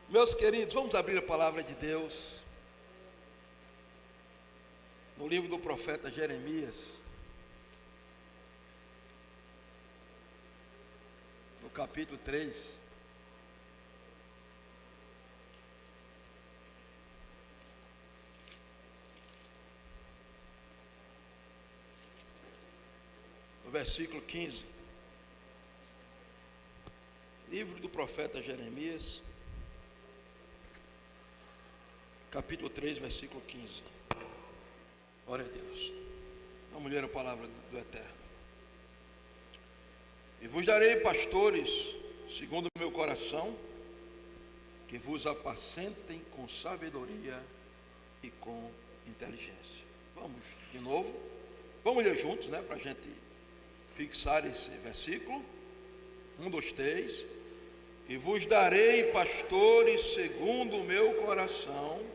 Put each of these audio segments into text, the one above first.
Meus queridos, vamos abrir a palavra de Deus no livro do profeta Jeremias, no capítulo 3. No versículo 15. Livro do profeta Jeremias, capítulo 3, versículo 15. Glória a Deus. Vamos ler a palavra do Eterno. E vos darei pastores, segundo o meu coração, que vos apacentem com sabedoria e com inteligência. Vamos de novo. Vamos ler juntos, para a gente fixar esse versículo. 1, 2, 3. E vos darei pastores segundo o meu coração,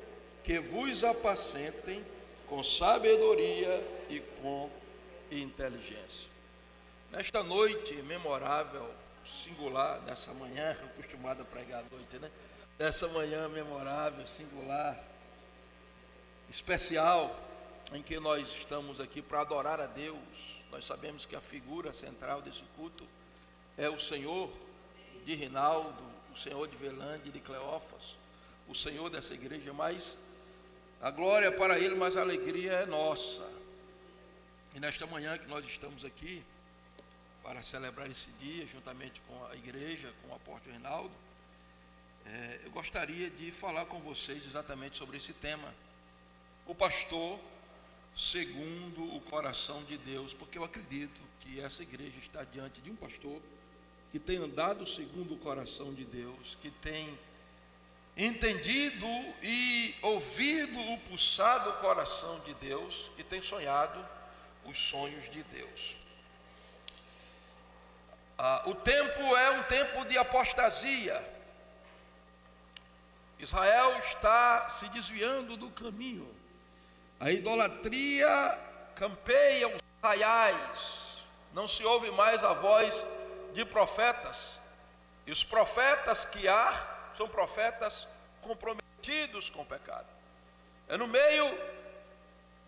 que vos apacentem com sabedoria e com inteligência. Nesta noite memorável, singular, dessa manhã, acostumado a pregar à noite, Dessa manhã memorável, singular, especial, em que nós estamos aqui para adorar a Deus. Nós sabemos que a figura central desse culto é o Senhor de Rinaldo, o Senhor de Velândia, de Cleófas, o Senhor dessa igreja, mas a glória é para Ele, mas a alegria é nossa. E nesta manhã que nós estamos aqui para celebrar esse dia, juntamente com a igreja, com o apóstolo Rinaldo, eu gostaria de falar com vocês exatamente sobre esse tema, o pastor segundo o coração de Deus, porque eu acredito que essa igreja está diante de um pastor que tem andado segundo o coração de Deus, que tem entendido e ouvido o pulsar do coração de Deus, e tem sonhado os sonhos de Deus. O tempo é um tempo de apostasia. Israel está se desviando do caminho. A idolatria campeia os arraiais. Não se ouve mais a voz de profetas. E os profetas que há são profetas comprometidos com o pecado. É no meio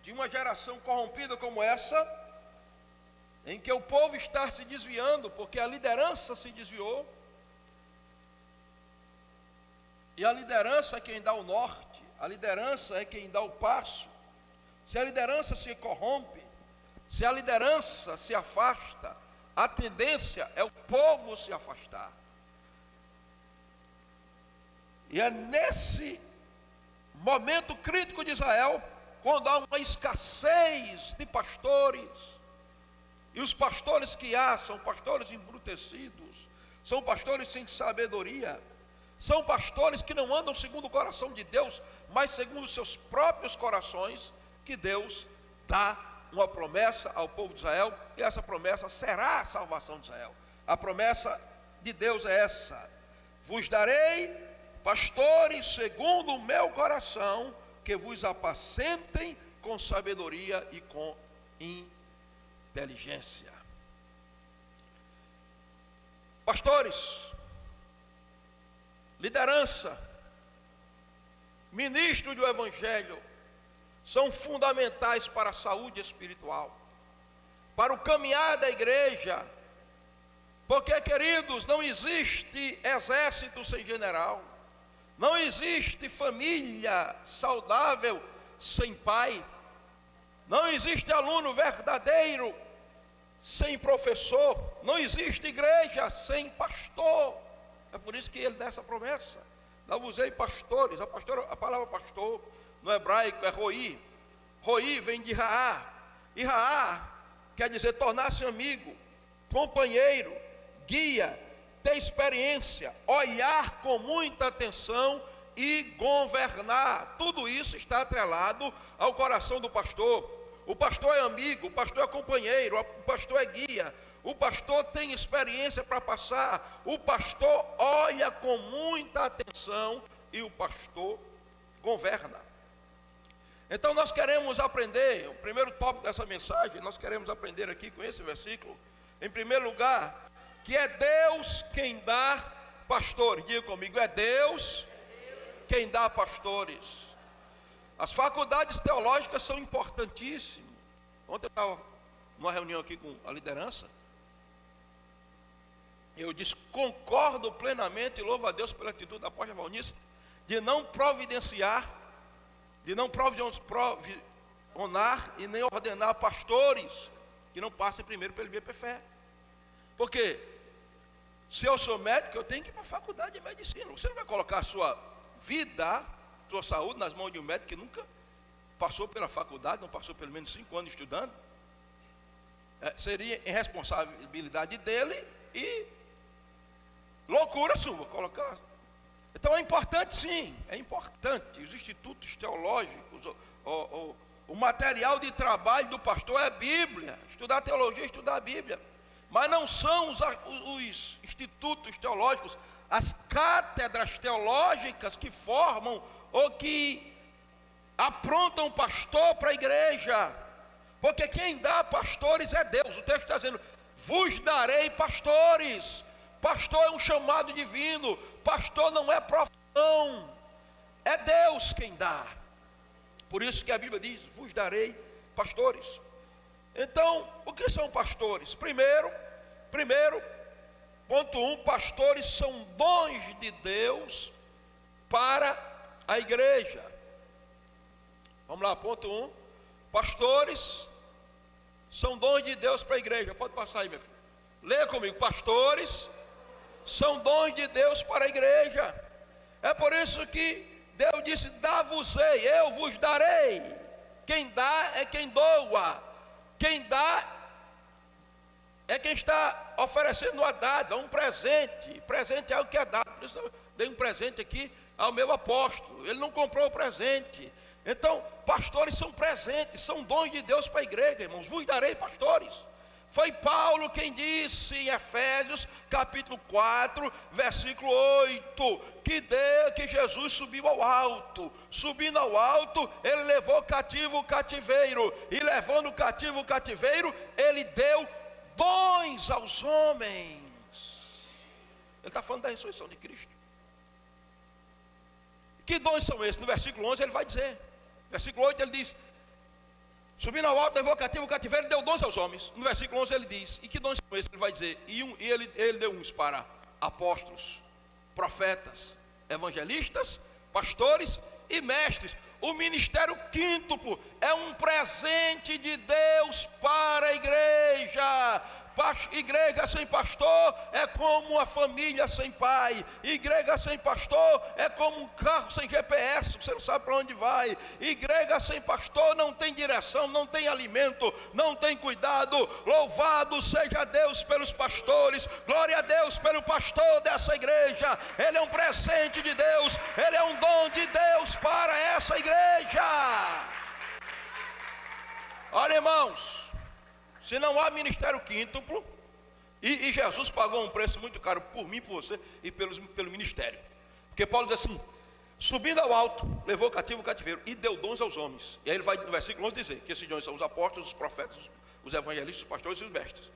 de uma geração corrompida como essa, em que o povo está se desviando, porque a liderança se desviou. E a liderança é quem dá o norte, a liderança é quem dá o passo. Se a liderança se corrompe, se a liderança se afasta, a tendência é o povo se afastar. E é nesse momento crítico de Israel, quando há uma escassez de pastores, e os pastores que há são pastores embrutecidos, são pastores sem sabedoria, são pastores que não andam segundo o coração de Deus, mas segundo os seus próprios corações, que Deus dá uma promessa ao povo de Israel, e essa promessa será a salvação de Israel. A promessa de Deus é essa: vos darei pastores segundo o meu coração, que vos apacentem com sabedoria e com inteligência. Pastores, liderança, ministro do Evangelho, são fundamentais para a saúde espiritual, para o caminhar da igreja, porque, queridos, não existe exército sem general, não existe família saudável sem pai, não existe aluno verdadeiro sem professor, não existe igreja sem pastor. É por isso que ele dá essa promessa: não usei pastores. A palavra pastor no hebraico é roí. Roí vem de raá, e raá quer dizer tornar-se amigo, companheiro, guia, ter experiência, olhar com muita atenção e governar. Tudo isso está atrelado ao coração do pastor. O pastor é amigo, o pastor é companheiro, o pastor é guia, o pastor tem experiência para passar, o pastor olha com muita atenção e o pastor governa. Então nós queremos aprender, o primeiro tópico dessa mensagem, nós queremos aprender aqui com esse versículo, em primeiro lugar, que é Deus quem dá pastores. Diga comigo, é Deus quem dá pastores. As faculdades teológicas são importantíssimas. Ontem eu estava numa reunião aqui com a liderança. Eu disse, concordo plenamente e louvo a Deus pela atitude da apóstola Valnice de não providenciar, de não provisionar e nem ordenar pastores que não passem primeiro pelo IBPFE. Porque se eu sou médico, eu tenho que ir para a faculdade de medicina. Você não vai colocar a sua vida, sua saúde nas mãos de um médico que nunca passou pela faculdade, não passou pelo menos 5 anos estudando. Seria irresponsabilidade dele e loucura sua colocar. Então é importante, sim, é importante. Os institutos teológicos, o material de trabalho do pastor é a Bíblia. Estudar teologia, estudar a Bíblia. Mas não são os institutos teológicos, as cátedras teológicas que formam ou que aprontam pastor para a igreja. Porque quem dá pastores é Deus. O texto está dizendo, vos darei pastores. Pastor é um chamado divino. Pastor não é profissão. É Deus quem dá. Por isso que a Bíblia diz, vos darei pastores. Então, o que são pastores? Primeiro, ponto 1, pastores são dons de Deus para a igreja. Vamos lá, ponto 1. Pastores são dons de Deus para a igreja. Pode passar aí, meu filho. Leia comigo. Pastores são dons de Deus para a igreja. É por isso que Deus disse, dá-vos-ei, eu vos darei. Quem dá é quem doa. Quem dá é quem está oferecendo uma dádiva, um presente. Presente é o que é dado. Por isso eu dei um presente aqui ao meu apóstolo. Ele não comprou o presente. Então, pastores são presentes, são dons de Deus para a igreja, irmãos. Vos darei pastores. Foi Paulo quem disse em Efésios, capítulo 4, versículo 8, que Jesus subiu ao alto. Subindo ao alto, ele levou cativo o cativeiro. E levando cativo o cativeiro, ele deu dons aos homens. Ele está falando da ressurreição de Cristo. Que dons são esses? No versículo 11 ele vai dizer. Versículo 8 ele diz, subindo ao alto, levou cativo o cativeiro e deu dons aos homens. No versículo 11 ele diz, e que dons são esses? Ele vai dizer, ele deu uns para apóstolos, profetas, evangelistas, pastores e mestres. O ministério quíntuplo é um presente de Deus para a igreja. Igreja sem pastor é como uma família sem pai. Igreja sem pastor é como um carro sem GPS, você não sabe para onde vai. Igreja sem pastor não tem direção, não tem alimento, não tem cuidado. Louvado seja Deus pelos pastores, glória a Deus pelo pastor dessa igreja. Ele é um presente de Deus, ele é um dom de Deus para essa igreja. Olha, irmãos, se não há ministério quíntuplo, e Jesus pagou um preço muito caro por mim, por você e pelo ministério. Porque Paulo diz assim, subindo ao alto, levou cativo o cativeiro e deu dons aos homens. E aí ele vai no versículo 11 dizer que esses dons são os apóstolos, os profetas, os evangelistas, os pastores e os mestres.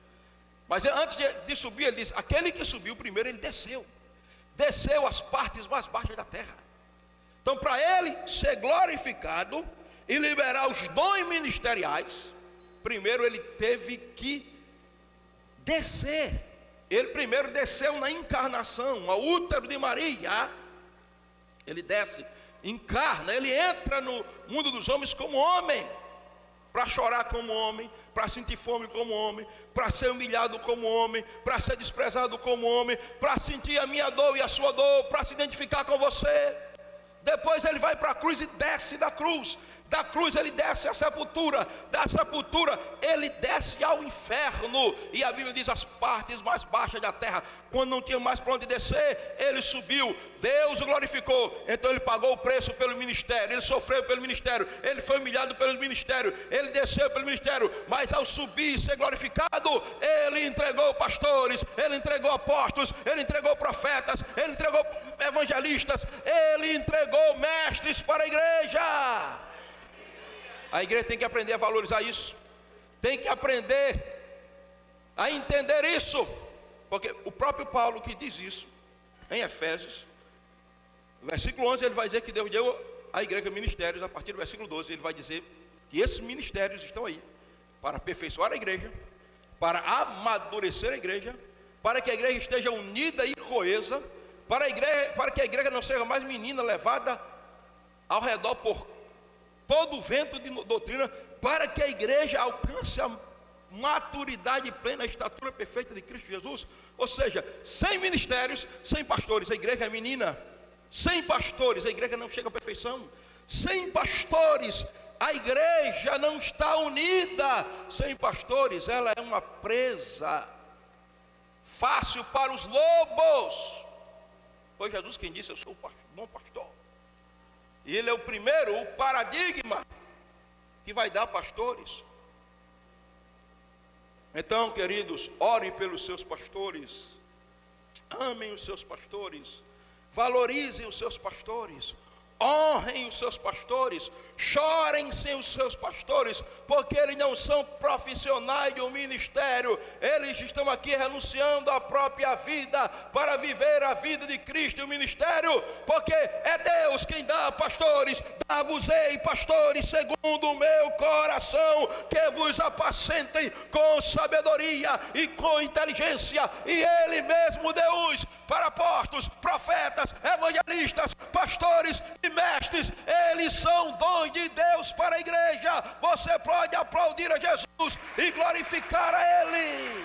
Mas antes de subir, ele diz, aquele que subiu primeiro, ele desceu às partes mais baixas da terra. Então, para ele ser glorificado e liberar os dons ministeriais, primeiro ele teve que descer. Ele primeiro desceu na encarnação, ao útero de Maria. Ele desce, encarna, ele entra no mundo dos homens como homem, para chorar como homem, para sentir fome como homem, para ser humilhado como homem, para ser desprezado como homem, para sentir a minha dor e a sua dor, para se identificar com você. Depois ele vai para a cruz e desce da cruz. Da cruz ele desce à sepultura, da sepultura ele desce ao inferno. E a Bíblia diz as partes mais baixas da terra. Quando não tinha mais para onde descer, ele subiu, Deus o glorificou. Então ele pagou o preço pelo ministério, ele sofreu pelo ministério, ele foi humilhado pelo ministério, ele desceu pelo ministério. Mas ao subir e ser glorificado, ele entregou pastores, ele entregou apóstolos, ele entregou profetas, ele entregou evangelistas, ele entregou mestres para a igreja. A igreja tem que aprender a valorizar isso, tem que aprender a entender isso, porque o próprio Paulo que diz isso em Efésios, No versículo 11 ele vai dizer que Deus deu à igreja ministérios. A partir do versículo 12 ele vai dizer que esses ministérios estão aí para aperfeiçoar a igreja, para amadurecer a igreja, para que a igreja esteja unida e coesa, para que a igreja não seja mais menina levada ao redor por todo o vento de doutrina, para que a igreja alcance a maturidade plena, a estatura perfeita de Cristo Jesus. Ou seja, sem ministérios, sem pastores, a igreja é menina. Sem pastores, a igreja não chega à perfeição. Sem pastores, a igreja não está unida. Sem pastores, ela é uma presa fácil para os lobos. Foi Jesus quem disse: eu sou o bom pastor. E ele é o primeiro, o paradigma que vai dar pastores. Então, queridos, ore pelos seus pastores, amem os seus pastores, valorizem os seus pastores, honrem os seus pastores, chorem sem os seus pastores, porque eles não são profissionais de um ministério, eles estão aqui renunciando à própria vida para viver a vida de Cristo e o ministério, porque é Deus quem dá pastores. Dá-vos-ei pastores segundo o meu coração, que vos apacentem com sabedoria e com inteligência, e Ele mesmo deu-os para apóstolos, profetas, evangelistas, pastores e mestres. Eles são dons de Deus para a igreja. Você pode aplaudir a Jesus e glorificar a Ele.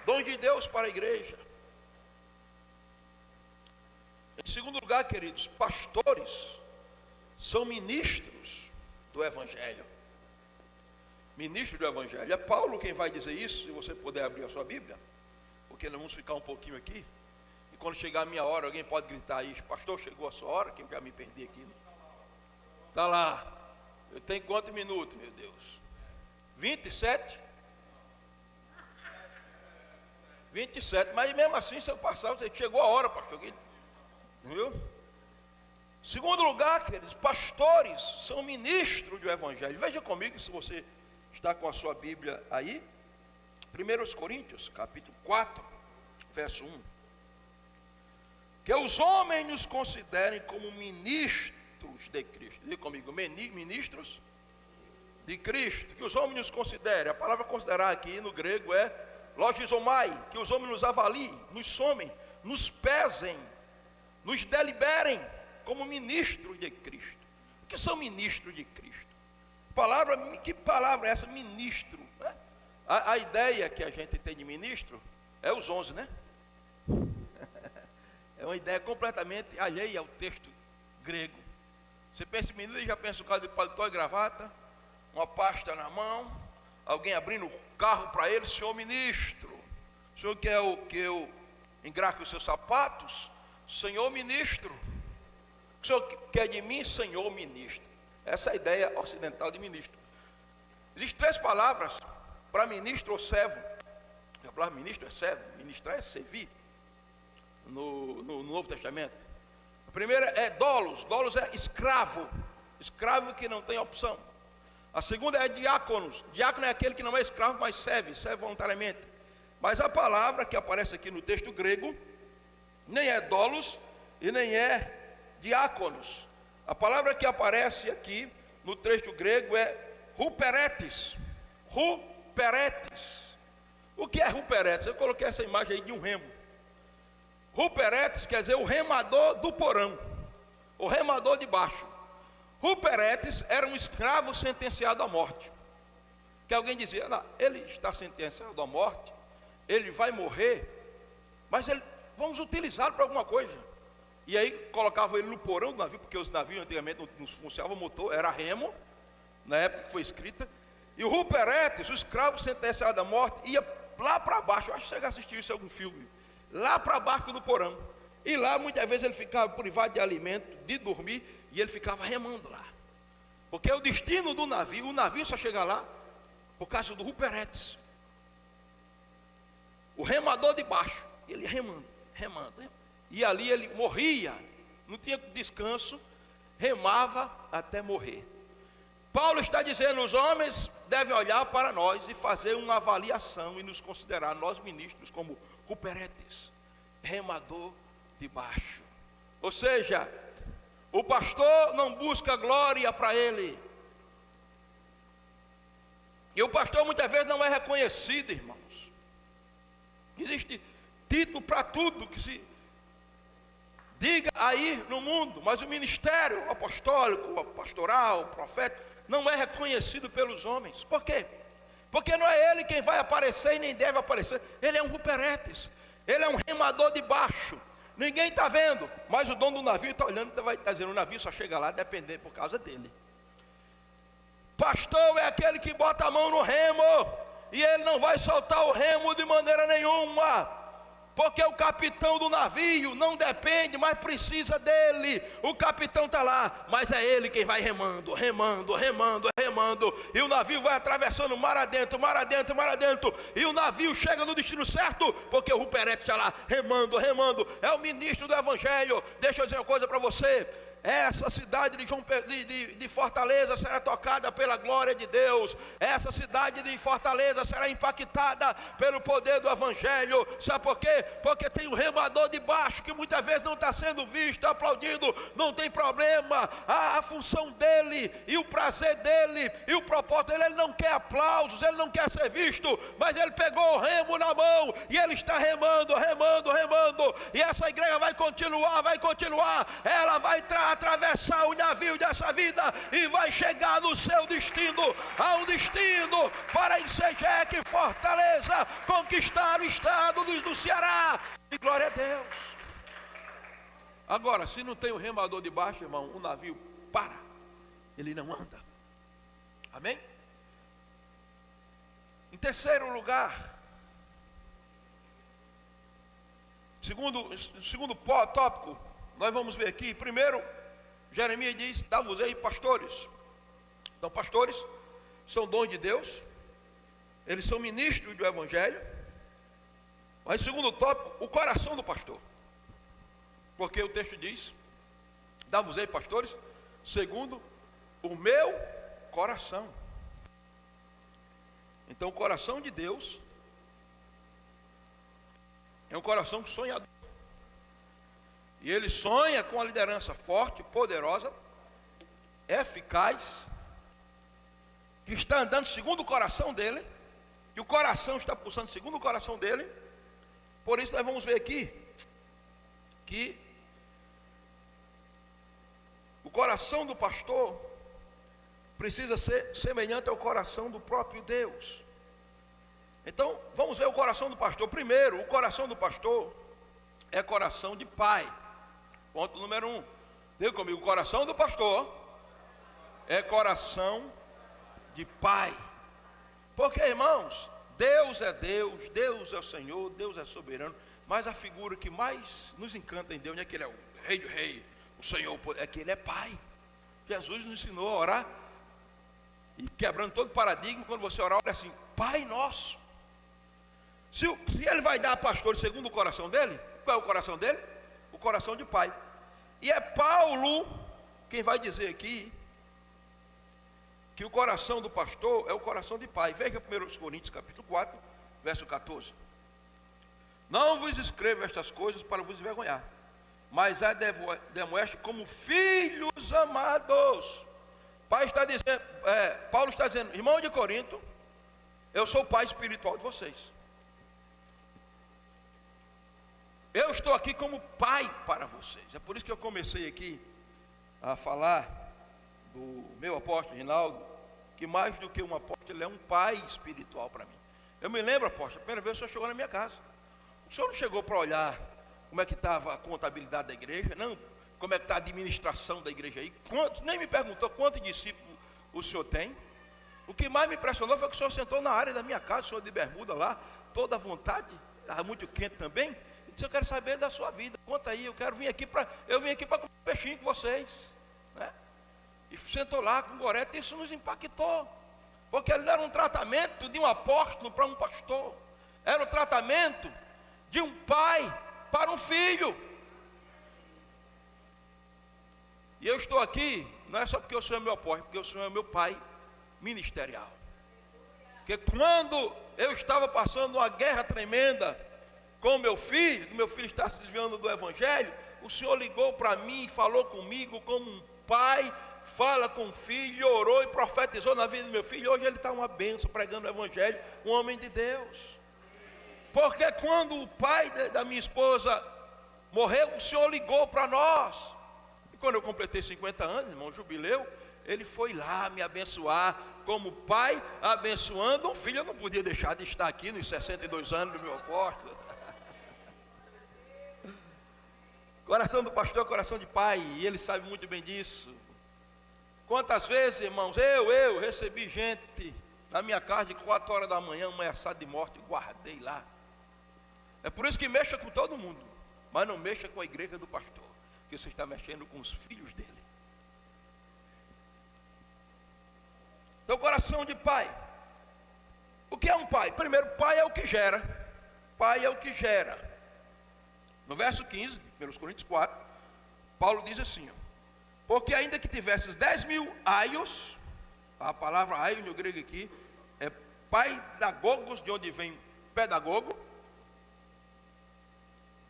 Dons de Deus para a igreja. Em segundo lugar, queridos, pastores são ministros do Evangelho. Ministro do Evangelho. É Paulo quem vai dizer isso, se você puder abrir a sua Bíblia, porque nós vamos ficar um pouquinho aqui, e quando chegar a minha hora, alguém pode gritar aí: pastor, chegou a sua hora, que eu já me perdi aqui. Está lá. Eu tenho quantos minutos, meu Deus? 27? 27, mas mesmo assim, se eu passar, você chegou a hora, pastor. Viu? Segundo lugar, queridos, pastores são ministros do Evangelho. Veja comigo, se você está com a sua Bíblia aí, 1 Coríntios, capítulo 4, verso 1. Que os homens nos considerem como ministros de Cristo. Diga comigo, ministros de Cristo. Que os homens nos considerem. A palavra considerar aqui no grego é logizomai. Que os homens nos avaliem, nos somem, nos pesem, nos deliberem como ministros de Cristo. O que são ministros de Cristo? Que palavra é essa, ministro? Né? A ideia que a gente tem de ministro é os 11, né? É uma ideia completamente alheia ao texto grego. Você pensa em ministro e já pensa o cara de paletó e gravata, uma pasta na mão, alguém abrindo o carro para ele: senhor ministro, o senhor quer que eu engraque os seus sapatos? Senhor ministro. O senhor quer de mim, senhor ministro? Essa é a ideia ocidental de ministro. Existem 3 palavras para ministro ou servo. A palavra ministro é servo, ministrar é servir. No Novo Testamento. A primeira é dolos. Dolos é escravo. Escravo que não tem opção. A segunda é diáconos. Diácono é aquele que não é escravo, mas serve voluntariamente. Mas a palavra que aparece aqui no texto grego nem é dolos e nem é diáconos. A palavra que aparece aqui no texto grego é ruperetes. Ruperetes. O que é ruperetes? Eu coloquei essa imagem aí de um remo. Ruperetes quer dizer o remador do porão, o remador de baixo. Ruperetes era um escravo sentenciado à morte. Que alguém dizia: ele está sentenciado à morte, ele vai morrer, mas vamos utilizá-lo para alguma coisa. E aí colocava ele no porão do navio, porque os navios antigamente não funcionavam motor, era remo, na época que foi escrita. E o ruperetes, o escravo sentenciado à morte, ia lá para baixo. Eu acho que você já assistiu isso em algum filme. Lá para baixo do porão. E lá muitas vezes ele ficava privado de alimento, de dormir, e ele ficava remando lá. Porque o destino do navio, o navio só chega lá por causa do ruperetes. O remador de baixo, ele remando. E ali ele morria, não tinha descanso, remava até morrer. Paulo está dizendo: os homens devem olhar para nós e fazer uma avaliação e nos considerar, nós ministros, como ruperetes, remador de baixo. Ou seja, o pastor não busca glória para ele. E o pastor muitas vezes não é reconhecido, irmãos. Existe título para tudo que se diga aí no mundo, mas o ministério apostólico, pastoral, profético, não é reconhecido pelos homens. Por quê? Porque não é ele quem vai aparecer e nem deve aparecer. Ele é um ruperetes, ele é um remador de baixo. Ninguém está vendo, mas o dono do navio está olhando e vai estar dizendo: o navio só chega lá dependendo por causa dele. Pastor é aquele que bota a mão no remo, e ele não vai soltar o remo de maneira nenhuma, porque o capitão do navio não depende, mas precisa dele. O capitão está lá, mas é ele quem vai remando, remando, remando, remando, e o navio vai atravessando mar adentro, mar adentro, mar adentro, e o navio chega no destino certo, porque o ruperete está lá, remando, remando. É o ministro do evangelho. Deixa eu dizer uma coisa para você: essa cidade de Fortaleza será tocada pela glória de Deus. Essa cidade de Fortaleza será impactada pelo poder do evangelho. Sabe por quê? Porque tem um remador de baixo que muitas vezes não está sendo visto, aplaudido. Não tem problema. A função dele e o prazer dele e o propósito dele, ele não quer aplausos, ele não quer ser visto, mas ele pegou o remo na mão e ele está remando, remando, remando. E essa igreja vai continuar, ela vai atravessar o navio dessa vida e vai chegar no seu destino, a um destino para Ensejeque, Fortaleza, conquistar o estado do Ceará. E glória a Deus. Agora, se não tem o remador de baixo, irmão, o navio para, ele não anda. Amém? Em terceiro lugar, segundo tópico, nós vamos ver aqui. Primeiro, Jeremias diz: dá-vos-ei pastores. Então, pastores são dons de Deus, eles são ministros do evangelho. Mas, segundo tópico, o coração do pastor, porque o texto diz: dá-vos-ei pastores segundo o meu coração. Então, o coração de Deus é um coração sonhador. E ele sonha com a liderança forte, poderosa, eficaz, que está andando segundo o coração dele, que o coração está pulsando segundo o coração dele. Por isso nós vamos ver aqui que o coração do pastor precisa ser semelhante ao coração do próprio Deus. Então, vamos ver o coração do pastor. Primeiro, o coração do pastor é coração de pai. Ponto número 1. Diga comigo: o coração do pastor é coração de pai. Porque, irmãos, Deus é Deus, Deus é o Senhor, Deus é soberano. Mas a figura que mais nos encanta em Deus não é que Ele é o rei do rei, o Senhor, é que Ele é pai. Jesus nos ensinou a orar, e quebrando todo paradigma, quando você orar, olha assim: Pai nosso. Se Ele vai dar a pastores segundo o coração dele, qual é o coração dele? O coração de pai. E é Paulo quem vai dizer aqui que o coração do pastor é o coração de pai. Veja 1 Coríntios capítulo 4, verso 14. Não vos escrevo estas coisas para vos envergonhar, mas a demonstro como filhos amados. Paulo está dizendo: irmão de Corinto, eu sou o pai espiritual de vocês. Eu estou aqui como pai para vocês. É por isso que eu comecei aqui a falar do meu apóstolo Rinaldo, que mais do que um apóstolo, ele é um pai espiritual para mim. Eu me lembro, apóstolo, a primeira vez que o senhor chegou na minha casa. O senhor não chegou para olhar como é que estava a contabilidade da igreja, não, como é que está a administração da igreja aí, nem me perguntou quantos discípulos o senhor tem. O que mais me impressionou foi que o senhor sentou na área da minha casa, o senhor de bermuda lá, toda à vontade, estava muito quente também. Se eu quero saber da sua vida, conta aí, eu vim aqui para comer peixinho com vocês, né? E sentou lá com Gorete. Isso nos impactou, porque ele não era um tratamento de um apóstolo para um pastor, era o tratamento de um pai para um filho. E eu estou aqui, não é só porque o Senhor é meu apóstolo, porque o Senhor é meu pai ministerial. que quando eu estava passando uma guerra tremenda com meu filho está se desviando do evangelho, o Senhor ligou para mim e falou comigo como um pai fala com o filho, orou e profetizou na vida do meu filho. Hoje ele está uma bênção pregando o evangelho, um homem de Deus. Porque quando o pai da minha esposa morreu, o Senhor ligou para nós. E quando eu completei 50 anos, irmão, jubileu, ele foi lá me abençoar como pai, abençoando um filho. Eu não podia deixar de estar aqui nos 62 anos do meu apóstolo. Coração do pastor é coração de pai, e ele sabe muito bem disso. Quantas vezes, irmãos, eu recebi gente na minha casa de 4 horas da manhã, ameaçado de morte, guardei lá. É por isso que mexa com todo mundo, mas não mexa com a igreja do pastor, que você está mexendo com os filhos dele. Então, coração de pai. O que é um pai? Primeiro, pai é o que gera. Pai é o que gera. No verso 15, 1 Coríntios 4, Paulo diz assim, ó, porque ainda que tivesses 10.000 aios, a palavra aio no grego aqui é paidagogos, de onde vem pedagogo,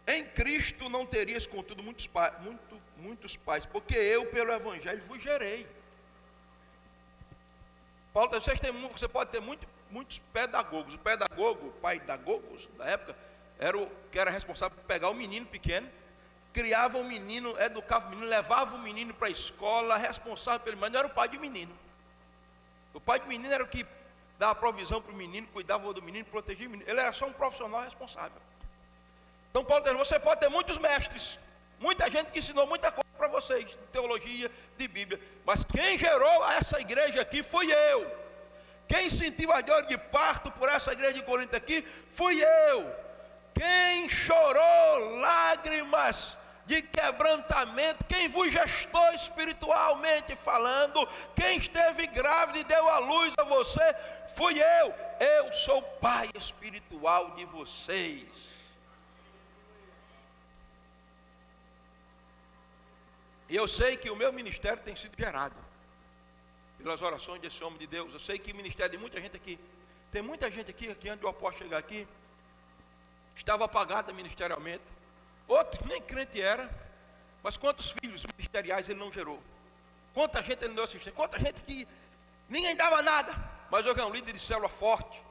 em Cristo não terias contudo muitos pais, porque eu pelo evangelho vos gerei. Paulo, você pode ter muitos pedagogos. O pedagogo, paidagogos da época, era o que era responsável por pegar o menino pequeno, criava o menino, educava o menino, levava o menino para a escola, responsável pelo menino, não era o pai do menino. O pai do menino era o que dava provisão para o menino, cuidava do menino, protegia o menino. Ele era só um profissional responsável. Então Paulo diz, você pode ter muitos mestres, muita gente que ensinou muita coisa para vocês, de teologia, de Bíblia, mas quem gerou essa igreja aqui fui eu. Quem sentiu a dor de parto por essa igreja de Corinto aqui, fui eu. Quem chorou lágrimas de quebrantamento, quem vos gestou espiritualmente falando, quem esteve grávida e deu a luz a você, fui eu. Eu sou o pai espiritual de vocês. E eu sei que o meu ministério tem sido gerado pelas orações desse homem de Deus. Eu sei que o ministério de muita gente aqui, tem muita gente aqui antes do apóstolo chegar aqui, estava apagada ministerialmente. Outro nem crente era, mas quantos filhos ministeriais ele não gerou? Quanta gente ele não deu assistência? Quanta gente que ninguém dava nada, mas hoje é um líder de célula forte,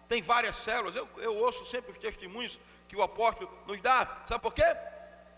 tem várias células. Eu ouço sempre os testemunhos que o apóstolo nos dá. Sabe por quê?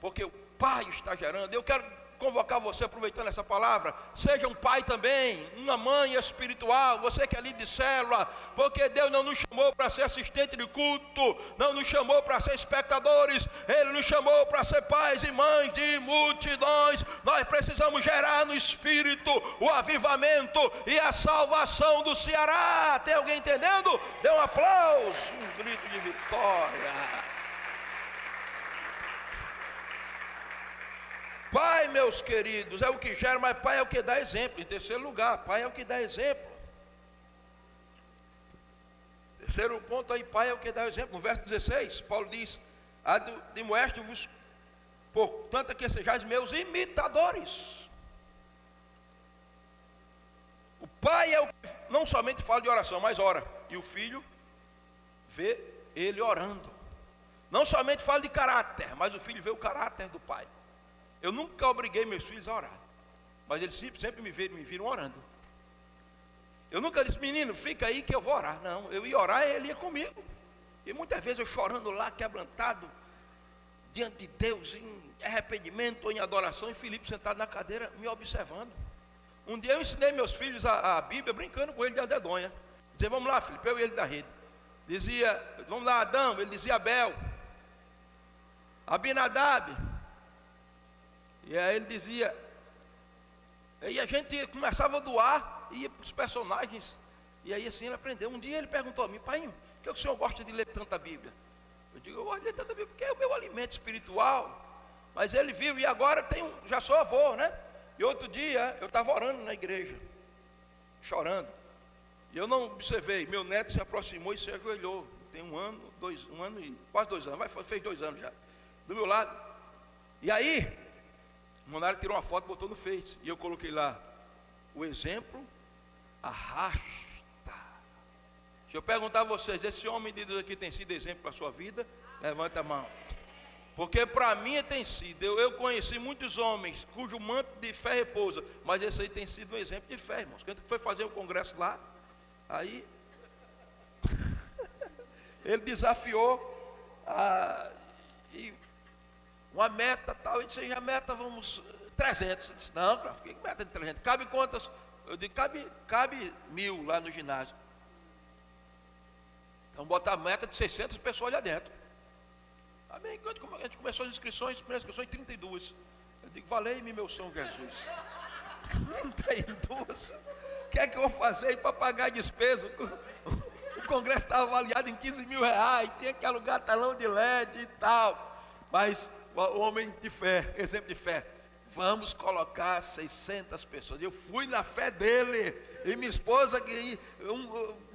Porque o pai está gerando. Eu quero convocar você, aproveitando essa palavra, seja um pai também, uma mãe espiritual, você que é líder de célula, porque Deus não nos chamou para ser assistente de culto, não nos chamou para ser espectadores, Ele nos chamou para ser pais e mães de multidões. Nós precisamos gerar no Espírito o avivamento e a salvação do Ceará. Tem alguém entendendo? Dê um aplauso, um grito de vitória. Pai, meus queridos, é o que gera, mas pai é o que dá exemplo. Em terceiro lugar, pai é o que dá exemplo. Terceiro ponto aí, pai é o que dá exemplo. No verso 16, Paulo diz, admoesto-vos, portanto, que sejais meus imitadores. O pai é o que não somente fala de oração, mas ora. E o filho vê ele orando. Não somente fala de caráter, mas o filho vê o caráter do pai. Eu nunca obriguei meus filhos a orar, mas eles sempre me viram orando. Eu nunca disse, menino, fica aí que eu vou orar. Não, eu ia orar e ele ia comigo. E muitas vezes eu chorando lá, quebrantado, diante de Deus, em arrependimento ou em adoração, e Felipe sentado na cadeira, me observando. Um dia eu ensinei meus filhos a Bíblia, brincando com ele de dedonha. Dizia, vamos lá, Felipe, eu e ele da rede. Dizia, vamos lá, Adão, ele dizia Abel. Abinadab. E aí ele dizia, e a gente começava a doar, ia para os personagens, e aí assim ele aprendeu. Um dia ele perguntou a mim, pai, por que o senhor gosta de ler tanta Bíblia? Eu digo, eu gosto de ler tanta Bíblia porque é o meu alimento espiritual. Mas ele viu, e agora já sou avô, né? E outro dia eu estava orando na igreja, chorando, e eu não observei, meu neto se aproximou e se ajoelhou. Tem um ano e quase 2 anos, fez 2 anos já, do meu lado. E aí o Monara tirou uma foto e botou no Face. E eu coloquei lá, o exemplo arrasta. Deixa eu perguntar a vocês, esse homem de Deus aqui tem sido exemplo para a sua vida? Levanta a mão. Porque para mim tem sido. Eu conheci muitos homens cujo manto de fé repousa, mas esse aí tem sido um exemplo de fé, irmãos. Quando foi fazer um congresso lá, aí ele desafiou uma meta tal, e disse, a meta vamos 300. Eu disse, não, cara, que meta de 300? Cabe quantas? Eu disse, cabe 1000 lá no ginásio. Então botar a meta de 600 pessoas lá dentro. Amém. Quando a gente começou as inscrições, primeiras inscrições 32. Eu digo, valei-me meu São Jesus. 32. O que é que eu vou fazer para pagar a despesa? O congresso estava avaliado em 15 mil reais, tinha que alugar talão de LED e tal. Mas o homem de fé, exemplo de fé, vamos colocar 600 pessoas. Eu fui na fé dele, e minha esposa, que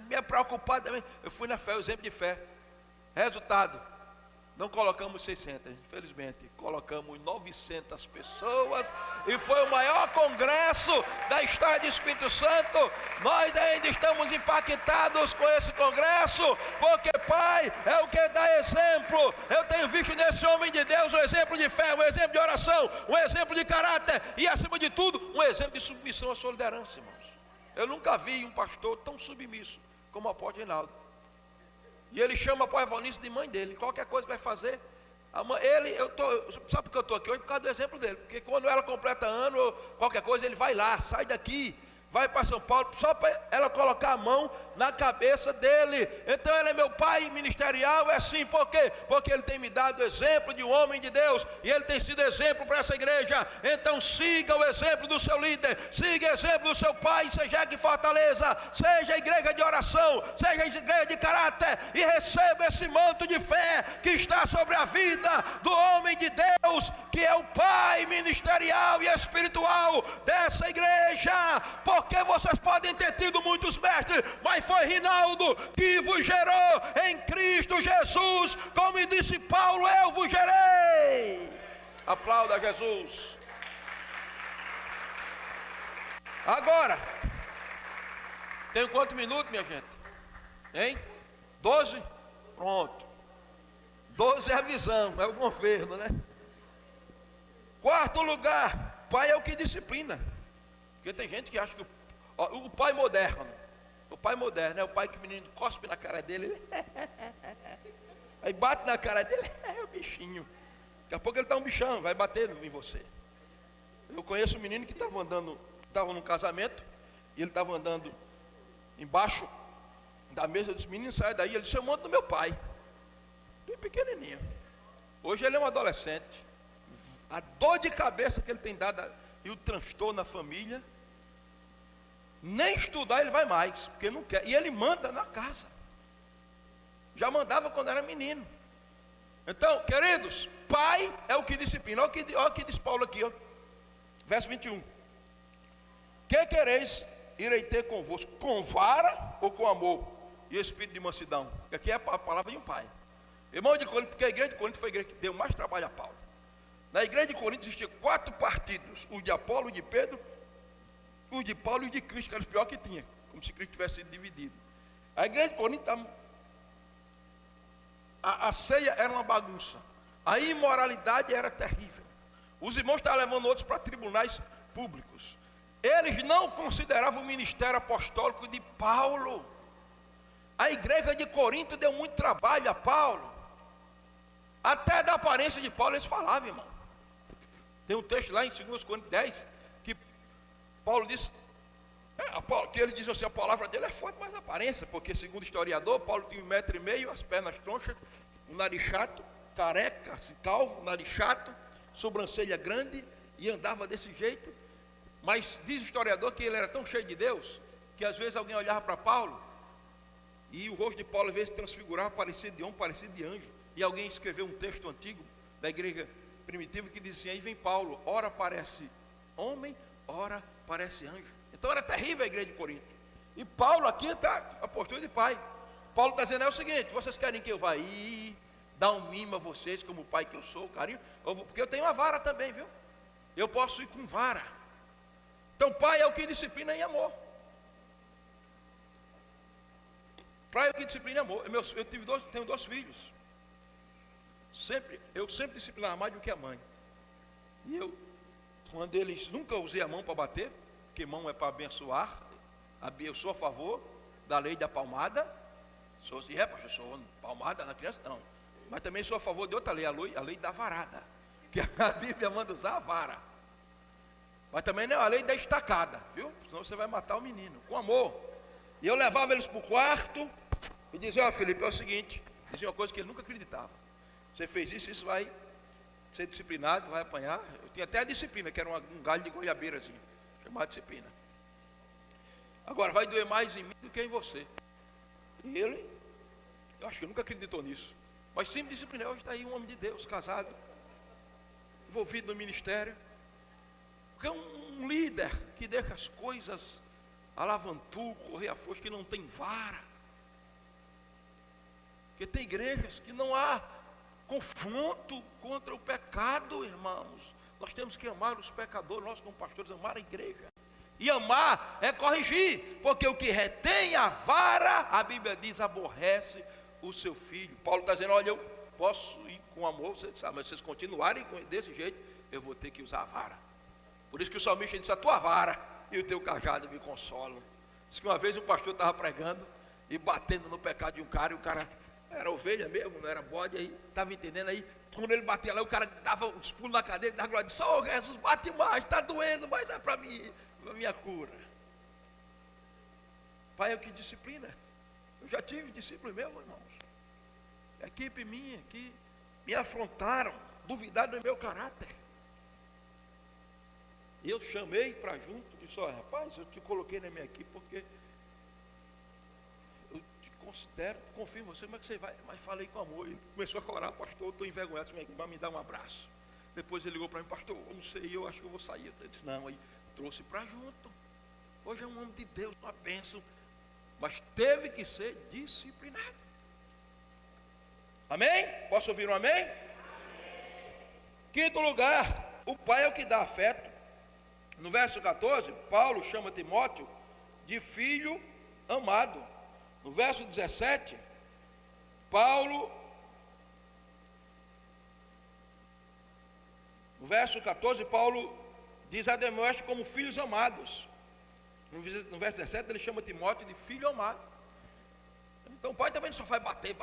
me preocupada também, eu fui na fé, o exemplo de fé. Resultado, não colocamos 600, infelizmente, colocamos 900 pessoas, e foi o maior congresso da história do Espírito Santo. Nós ainda estamos impactados com esse congresso, porque Pai é o que dá exemplo. Eu tenho visto nesse homem de Deus um exemplo de fé, um exemplo de oração, um exemplo de caráter, e acima de tudo, um exemplo de submissão à sua liderança, irmãos. Eu nunca vi um pastor tão submisso como o apóstolo Reinaldo. E ele chama a apóstolo Evanice de mãe dele. Qualquer coisa que vai fazer, sabe por que eu estou aqui hoje? Por causa do exemplo dele. Porque quando ela completa ano, qualquer coisa, ele vai lá, sai daqui, vai para São Paulo, só para ela colocar a mão na cabeça dele. Então ele é meu pai ministerial, é assim, por quê? Porque ele tem me dado exemplo de um homem de Deus, e ele tem sido exemplo para essa igreja. Então siga o exemplo do seu líder, siga o exemplo do seu pai, seja aqui em Fortaleza, seja a igreja de oração, seja a igreja de caráter, e receba esse manto de fé que está sobre a vida do homem de Deus, que é o pai ministerial e espiritual dessa igreja. Porque vocês podem ter tido muitos mestres, mas foi Reinaldo que vos gerou em Cristo Jesus, como disse Paulo, eu vos gerei. Aplauda Jesus. Agora, tenho quantos minutos, minha gente? Hein? 12? Pronto. 12 é a visão, é o governo, né? Quarto lugar, pai é o que disciplina. Porque tem gente que acha que o pai moderno, é o pai que o menino cospe na cara dele, aí bate na cara dele, é o bichinho. Daqui a pouco ele está um bichão, vai bater em você. Eu conheço um menino que estava num casamento, e ele estava andando embaixo da mesa. Eu disse, menino, sai daí. Ele disse, eu monto do meu pai, bem pequenininho. Hoje ele é um adolescente. A dor de cabeça que ele tem dado e o transtorno na família, nem estudar ele vai mais, porque não quer. E ele manda na casa. Já mandava quando era menino. Então, queridos, pai é o que disciplina. Olha o que diz Paulo aqui, ó. Verso 21. Que quereis, irei ter convosco, com vara ou com amor e espírito de mansidão? Aqui é a palavra de um pai. Irmão de Corinto, porque a igreja de Corinto foi a igreja que deu mais trabalho a Paulo. Na igreja de Corinto existiam 4 partidos: os de Apolo, os de Pedro, os de Paulo e os de Cristo, que era os piores que tinha, como se Cristo tivesse sido dividido. A igreja de Corinto, a ceia era uma bagunça, a imoralidade era terrível, os irmãos estavam levando outros para tribunais públicos. Eles não consideravam o ministério apostólico de Paulo. A igreja de Corinto deu muito trabalho a Paulo, até da aparência de Paulo eles falavam, irmão. Tem um texto lá em 2 Coríntios 10, que Paulo diz, que ele diz assim, a palavra dele é forte, mas a aparência, porque segundo o historiador, Paulo tinha 1,5 metros, as pernas tronchas, um nariz chato, careca, calvo, nariz chato, sobrancelha grande, e andava desse jeito. Mas diz o historiador que ele era tão cheio de Deus, que às vezes alguém olhava para Paulo, e o rosto de Paulo às vezes transfigurava, parecido de homem, parecido de anjo. E alguém escreveu um texto antigo da igreja primitiva que dizia, aí vem Paulo, ora parece homem, ora parece anjo. Então era terrível a igreja de Corinto. E Paulo aqui está a postura de pai. Paulo está dizendo, é o seguinte, vocês querem que eu vá aí, dar um mimo a vocês, como pai que eu sou, carinho? Porque eu tenho uma vara também, viu? Eu posso ir com vara. Então pai é o que disciplina em amor. Para eu que disciplina amor. Tenho 2 filhos. Eu sempre disciplinava mais do que a mãe. E quando eles, nunca usei a mão para bater, porque mão é para abençoar. Eu sou a favor da lei da palmada. Eu sou palmada na criança, não. Mas também sou a favor de outra lei, a lei da varada. Que a Bíblia manda usar a vara. Mas também não é a lei da estacada, viu? Senão você vai matar o menino, com amor. E eu levava eles para o quarto e dizia: ó, Felipe, é o seguinte. Dizia uma coisa que ele nunca acreditava: você fez isso vai ser disciplinado, vai apanhar. Eu tinha até a disciplina, que era um galho de goiabeirazinho, chamada disciplina. Agora, vai doer mais em mim do que em você. E ele, eu acho que nunca acreditou nisso, mas sempre disciplinei. Hoje está aí um homem de Deus, casado, envolvido no ministério. Porque é um líder que deixa as coisas alavantu, correr a força, que não tem vara. Porque tem igrejas que não há confronto contra o pecado, irmãos. Nós temos que amar os pecadores, nós como pastores, amar a igreja. E amar é corrigir, porque o que retém a vara, a Bíblia diz, aborrece o seu filho. Paulo está dizendo: olha, eu posso ir com amor, vocês sabem, mas se vocês continuarem desse jeito, eu vou ter que usar a vara. Por isso que o salmista disse: a tua vara e o teu cajado me consolam. Diz que uma vez um pastor estava pregando e batendo no pecado de um cara, e o cara era ovelha mesmo, não era bode, aí estava entendendo. Aí quando ele batia lá, o cara dava uns pulos na cadeira, dava glória, disse: oh, Jesus, bate mais, está doendo, mas é para mim, a minha cura. Pai é o que disciplina. Eu já tive discípulos meus, irmãos, equipe minha, que me afrontaram, duvidaram do meu caráter. E eu chamei para junto, disse: olha, rapaz, eu te coloquei na minha equipe porque eu te considero, confio em você, como é que você vai? Mas falei com amor. Ele começou a chorar: pastor, eu estou envergonhado, vai me dar um abraço. Depois ele ligou para mim: pastor, eu não sei, eu acho que eu vou sair. Eu disse: não, aí trouxe para junto. Hoje é um homem de Deus, uma bênção, mas teve que ser disciplinado. Amém? Posso ouvir um amém? Amém. Quinto lugar, o pai é o que dá afeto. No verso 14, Paulo chama Timóteo de filho amado. No verso 17, no verso 14, Paulo diz a Timóteo como filhos amados. No verso 17, ele chama Timóteo de filho amado. Então o pai também não só vai bater,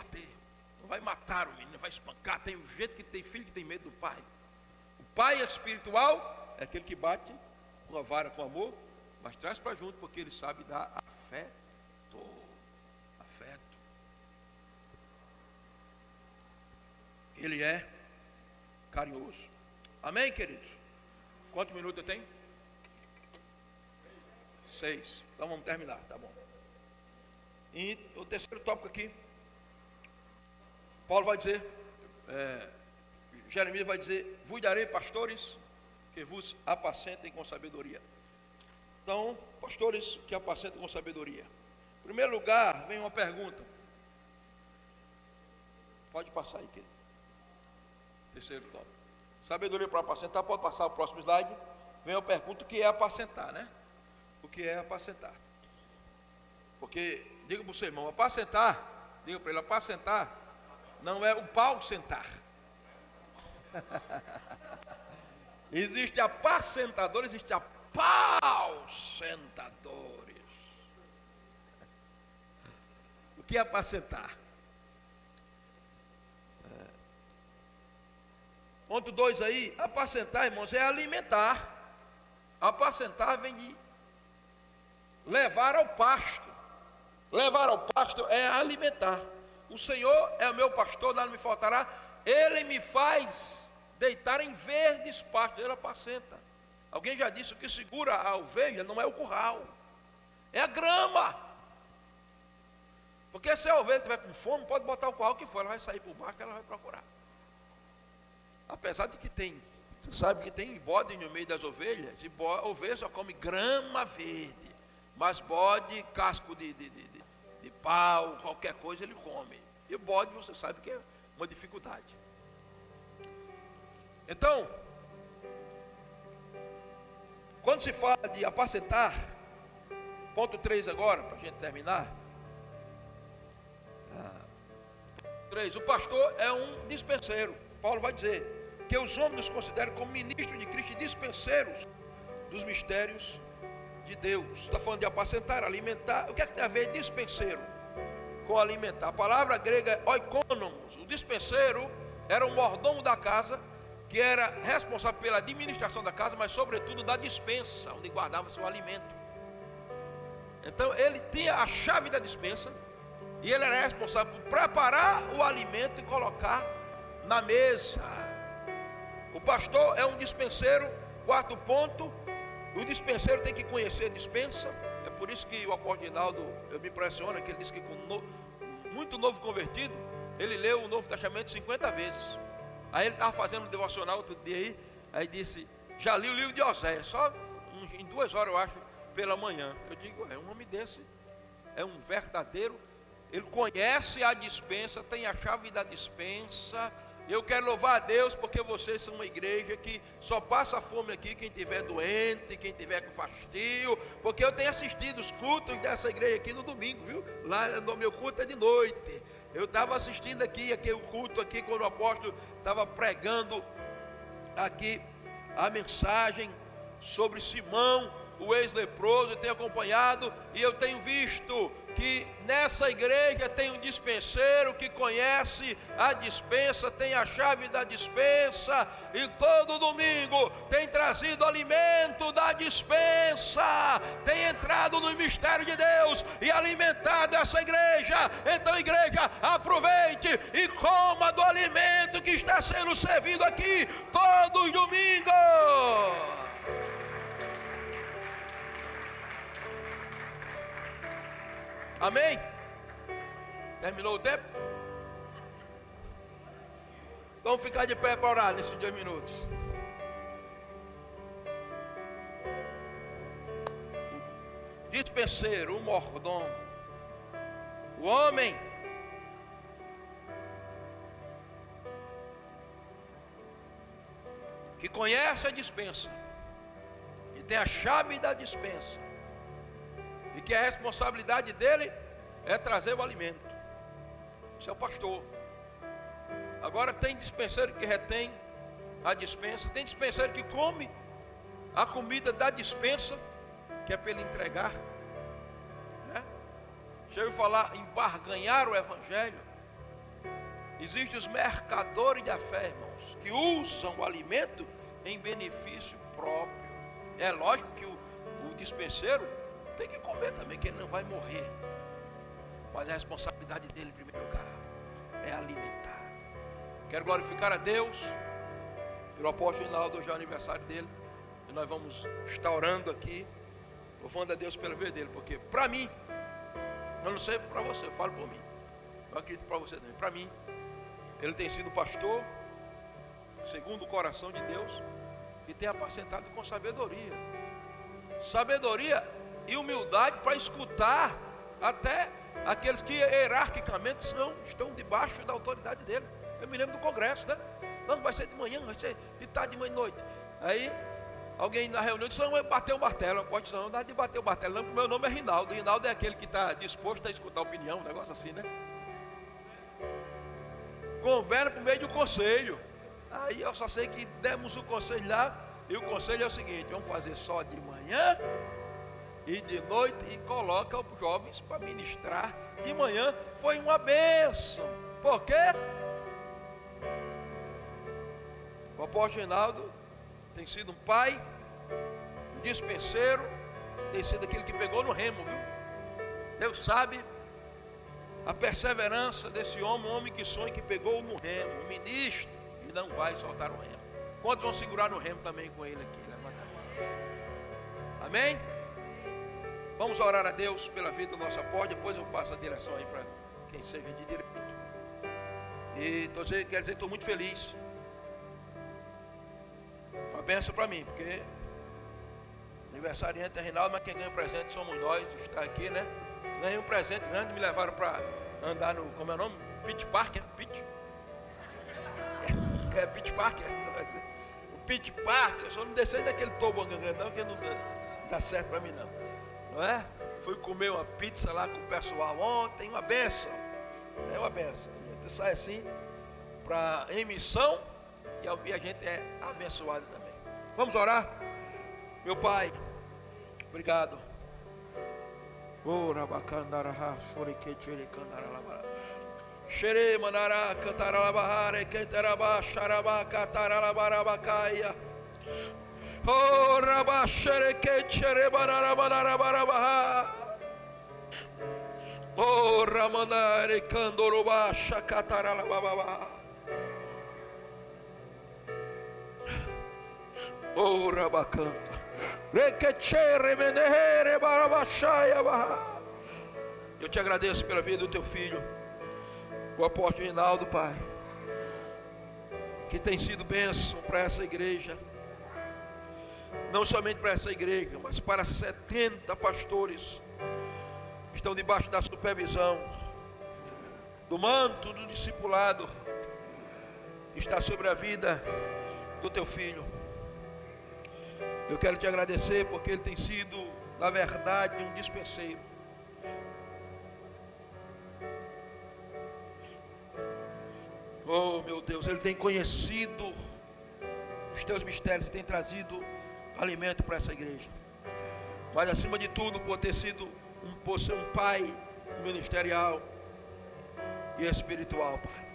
não vai matar o menino, não vai espancar. Tem um jeito que tem filho que tem medo do pai. O pai espiritual é aquele que bate com a vara, com amor, mas traz para junto, porque ele sabe dar afeto. Ele é carinhoso. Amém, queridos? Quantos minutos eu tenho? 6. Então vamos terminar, tá bom. E o terceiro tópico aqui, Paulo vai dizer, Jeremias vai dizer: vos darei pastores que vos apacentem com sabedoria. Então, pastores que apacentem com sabedoria. Em primeiro lugar, vem uma pergunta. Pode passar aí, querido. Terceiro tópico. Sabedoria para apacentar. Pode passar o próximo slide. Vem uma pergunta: o que é apacentar, né? O que é apacentar? Porque, diga para o seu irmão, apacentar, diga para ele, apacentar não é o pau sentar. Existe apacentador, existe apacentadores. O que é apacentar? Ponto 2 aí, apacentar, irmãos, é alimentar. Apacentar vem de levar ao pasto. Levar ao pasto é alimentar. O Senhor é o meu pastor, nada me faltará. Ele me faz deitar em verdes pastos, ele apacenta. Alguém já disse: o que segura a ovelha não é o curral, é a grama. Porque se a ovelha estiver com fome, pode botar o curral que for, ela vai sair para o barco, ela vai procurar. Apesar de que tem, você sabe que tem bode no meio das ovelhas, e ovelha só come grama verde, mas bode, casco de pau, qualquer coisa ele come. E o bode, você sabe que é uma dificuldade. Então, quando se fala de apacentar, ponto 3 agora, para a gente terminar, 3. O pastor é um dispenseiro. Paulo vai dizer que os homens nos consideram como ministros de Cristo e dispenseiros dos mistérios de Deus. Está falando de apacentar, alimentar. O que é que tem a ver dispenseiro com alimentar? A palavra grega é oikonomos. O dispenseiro era um mordomo da casa, que era responsável pela administração da casa, mas sobretudo da dispensa, onde guardava-se o alimento. Então ele tinha a chave da dispensa, e ele era responsável por preparar o alimento e colocar na mesa. O pastor é um dispenseiro. Quarto ponto, o dispenseiro tem que conhecer a dispensa. É por isso que o apóstolo Rinaldo, eu me impressiona que ele disse que com muito novo convertido, ele leu o Novo Testamento 50 vezes. Aí ele estava fazendo um devocional outro dia aí disse, já li o livro de Oséias, só em 2 horas eu acho, pela manhã. Eu digo, um homem desse é um verdadeiro, ele conhece a dispensa, tem a chave da dispensa. Eu quero louvar a Deus porque vocês são uma igreja que só passa fome aqui quem estiver doente, quem estiver com fastio, porque eu tenho assistido os cultos dessa igreja aqui no domingo, viu? Lá no meu culto é de noite. Eu estava assistindo aqui o culto aqui quando o apóstolo estava pregando aqui a mensagem sobre Simão, o ex-leproso. Eu tenho acompanhado e eu tenho visto que nessa igreja tem um dispenseiro que conhece a dispensa, tem a chave da dispensa, e todo domingo tem trazido alimento da dispensa, tem entrado no mistério de Deus e alimentado essa igreja. Então, igreja, aproveite e coma do alimento que está sendo servido aqui todos os domingos. Amém? Terminou o tempo? Vamos ficar de pé para orar nesses 2 minutos. O dispenseiro, o mordomo, o homem que conhece a dispensa, que tem a chave da dispensa, e que a responsabilidade dele é trazer o alimento. Isso é o pastor. Agora tem dispenseiro que retém a dispensa, tem dispenseiro que come a comida da dispensa, que é para ele entregar, né? Já ouviu falar em barganhar o evangelho? Existem os mercadores da fé, irmãos, que usam o alimento em benefício próprio. É lógico que o dispenseiro tem que comer também, que ele não vai morrer. Mas a responsabilidade dele, em primeiro lugar, é alimentar. Quero glorificar a Deus pelo apóstolo Rinaldo, hoje é o aniversário dele, e nós vamos estar orando aqui, louvando a Deus pela vida dele, porque para mim, eu não sei para você, eu falo por mim, eu acredito para você também, para mim, ele tem sido pastor, segundo o coração de Deus, e tem apacentado com sabedoria e humildade para escutar até aqueles que hierarquicamente estão debaixo da autoridade dele. Eu me lembro do congresso, né? Não vai ser de manhã, vai ser de tarde, de manhã e noite. Aí alguém na reunião disse, não, vai bater o martelo. Pode não dá de bater o martelo, não, porque meu nome é Rinaldo. Rinaldo é aquele que está disposto a escutar a opinião, um negócio assim, né? Governa por meio de um conselho. Aí eu só sei que demos o conselho lá, e o conselho é o seguinte: vamos fazer só de manhã e de noite, e coloca os jovens para ministrar de manhã. Foi uma bênção. Por quê? O apóstolo Rinaldo tem sido um pai, um dispenseiro, tem sido aquele que pegou no remo, viu? Deus sabe a perseverança desse homem, um homem que sonha, que pegou no remo, um ministro, e não vai soltar o remo. Quantos vão segurar no remo também com ele aqui? Levanta a mão. Amém? Vamos orar a Deus pela vida do nosso apóstolo. Depois eu passo a direção aí para quem seja de direito. E quero dizer que estou muito feliz. Uma benção para mim, porque aniversariante é Rinaldo, mas quem ganha o presente somos nós, está aqui, né? Ganhei um presente grande, me levaram para andar no, como é o nome? Pitch Park, Pitch? É Pitch Park, o Pitch Park. Eu só não desci daquele tobogã grande não, que não dá certo para mim não é? Fui comer uma pizza lá com o pessoal ontem, uma benção, é uma benção. gente sai assim em missão e a gente é abençoado também. Vamos orar? Meu Pai, obrigado. Xere manara cantaralabahare cantaraba xaraba cataralabarabacaia. Oh rabaxere que xere banarabanarabarabaha. Oh ramanare candoroba xacataralababa. Oh rabacanta. Requechere menehere barabaxaia baha. Eu te agradeço pela vida do teu filho, o apóstolo Rinaldo, Pai, que tem sido bênção para essa igreja, não somente para essa igreja, mas para 70 pastores que estão debaixo da supervisão, do manto do discipulado, que está sobre a vida do teu filho. Eu quero te agradecer porque ele tem sido, na verdade, um dispenseiro. Oh meu Deus, ele tem conhecido os teus mistérios e tem trazido alimento para essa igreja. Mas acima de tudo, por ser um pai ministerial e espiritual, Pai.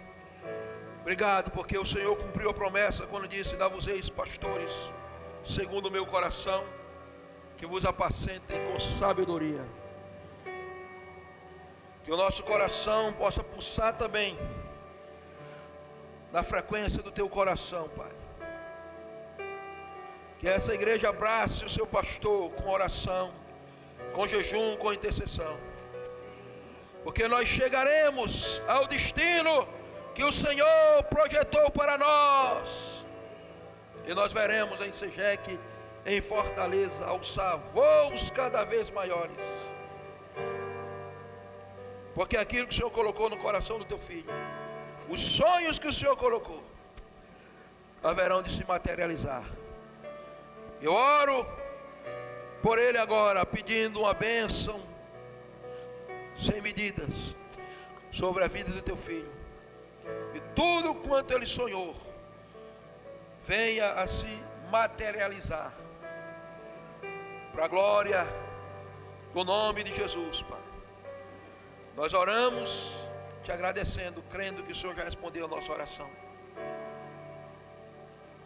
Obrigado porque o Senhor cumpriu a promessa quando disse: dar-vos-eis pastores segundo o meu coração, que vos apacentem com sabedoria. Que o nosso coração possa pulsar também na frequência do teu coração, Pai. Que essa igreja abrace o seu pastor com oração, com jejum, com intercessão. Porque nós chegaremos ao destino que o Senhor projetou para nós. E nós veremos em Sejeque, em Fortaleza, alçar voos cada vez maiores. Porque aquilo que o Senhor colocou no coração do teu filho, os sonhos que o Senhor colocou, haverão de se materializar. Eu oro por ele agora, pedindo uma bênção sem medidas sobre a vida do teu filho. E tudo quanto ele sonhou venha a se materializar, para a glória do nome de Jesus, Pai. Nós oramos te agradecendo, crendo que o Senhor já respondeu a nossa oração.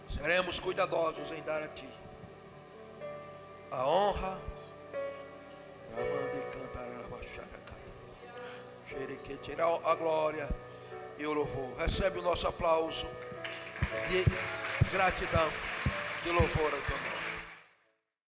Seremos cuidadosos em dar a Ti a honra, a glória e o louvor. Recebe o nosso aplauso de gratidão, de louvor ao teu nome.